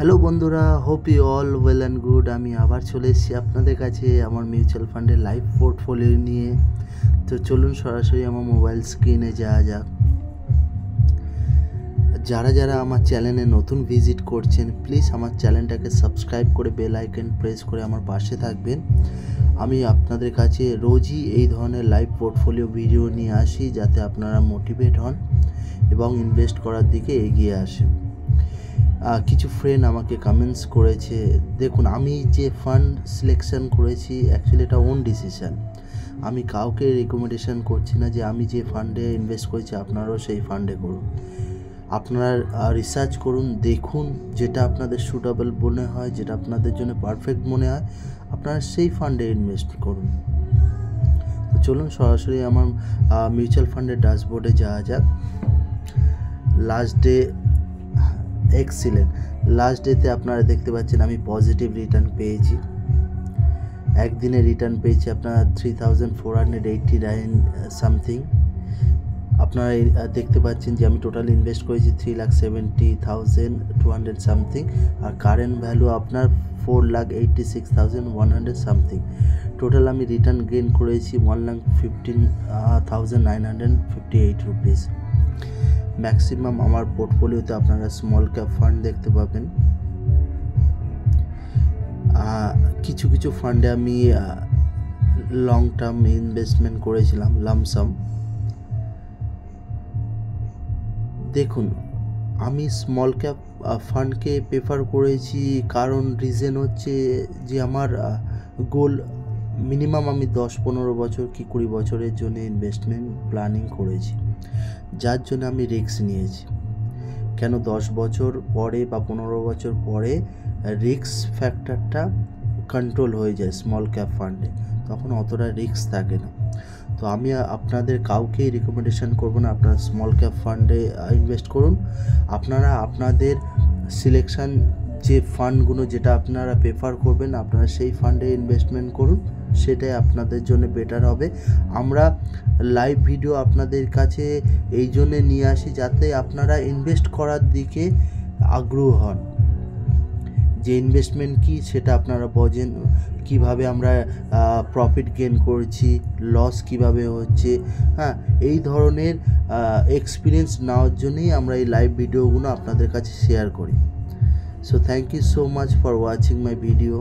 Hello বন্ধুরা, hope you all well and good. আমি আবার চলে এসেছি আপনাদের কাছে আমার মিউচুয়াল ফান্ডের লাইভ পোর্টফোলিও নিয়ে। তো চলুন সরাসরি আমার মোবাইল স্ক্রিনে যাওয়া যাক। যারা যারা আমার চ্যানেলে নতুন ভিজিট করছেন, প্লিজ আমার চ্যানেলটাকে সাবস্ক্রাইব করে বেল আইকন প্রেস করে আমার পাশে থাকবেন। আমি আপনাদের কাছে রোজই এই ধরনের লাইভ পোর্টফোলিও ভিডিও নিয়ে আসি, যাতে আপনারা মোটিভেট হন এবং ইনভেস্ট করার দিকে এগিয়ে আসেন। কিছু ফ্রেন্ড আমাকে কমেন্টস করেছে, দেখুন আমি যে ফান্ড সিলেকশন করেছি অ্যাকচুয়ালি এটা ওন ডিসিশান। আমি কাউকে রেকমেন্ডেশন করছি না যে আমি যে ফান্ডে ইনভেস্ট করেছি আপনারাও সেই ফান্ডে করুন। আপনারা রিসার্চ করুন, দেখুন যেটা আপনাদের সুটেবল মনে হয়, যেটা আপনাদের জন্য পারফেক্ট মনে হয়, আপনারা সেই ফান্ডে ইনভেস্ট করুন। তো চলুন সরাসরি আমার মিউচুয়াল ফান্ডের ড্যাশবোর্ডে যাওয়া যাক। Last day excellent. লাস্ট ডেতে আপনারা দেখতে পাচ্ছেন আমি পজিটিভ রিটার্ন পেয়েছি। একদিনে রিটার্ন পেয়েছি আপনার 3489 সামথিং। আপনারা দেখতে পাচ্ছেন যে আমি টোটাল ইনভেস্ট করেছি 3,70,200 সামথিং, আর কারেন্ট ভ্যালু আপনার 4,86,100 সামথিং। টোটাল আমি রিটার্ন গেইন করেছি 1,15,958 রুপিস। ম্যাক্সিমাম আমার পোর্টফোলিওতে আপনারা স্মল ক্যাপ ফান্ড দেখতে পাবেন। কিছু কিছু ফান্ডে আমি লং টার্ম ইনভেস্টমেন্ট করেছিলাম, লামসাম। দেখুন, আমি স্মল ক্যাপ ফান্ডকে প্রেফার করেছি, কারণ রিজন হচ্ছে যে আমার গোল মিনিমাম আমি 10-15 বছর কি 20 বছরের জন্য ইনভেস্টমেন্ট প্ল্যানিং করেছি, যার জন্য আমি রিস্ক নিয়েছি। কেন 10 বছর পরে বা 15 বছর পরে রিস্ক ফ্যাক্টরটা কন্ট্রোল হয়ে যায় স্মল ক্যাপ ফান্ডে, তখন অতটা রিস্ক থাকে না। তো আমি আপনাদের কাউকেই রেকমেন্ডেশন করব না আপনারা স্মল ক্যাপ ফান্ডে ইনভেস্ট করুন। আপনারা আপনাদের সিলেকশান যে ফান্ডগুলো যেটা আপনারা প্রেফার করবেন, আপনারা সেই ফান্ডে ইনভেস্টমেন্ট করুন, সেটাই আপনাদের জন্য বেটার হবে। আমরা লাইভ ভিডিও আপনাদের কাছে এই জন্যে নিয়ে আসি যাতে আপনারা ইনভেস্ট করার দিকে আগ্রহ হন, যে ইনভেস্টমেন্ট কি সেটা আপনারা বোঝেন, কিভাবে আমরা প্রফিট গেইন করছি, লস কিভাবে হচ্ছে, এই ধরনের এক্সপিরিয়েন্স নেওয়ার জন্যই আমরা এই লাইভ ভিডিওগুলো আপনাদের কাছে শেয়ার করি। So thank you so much for watching my video.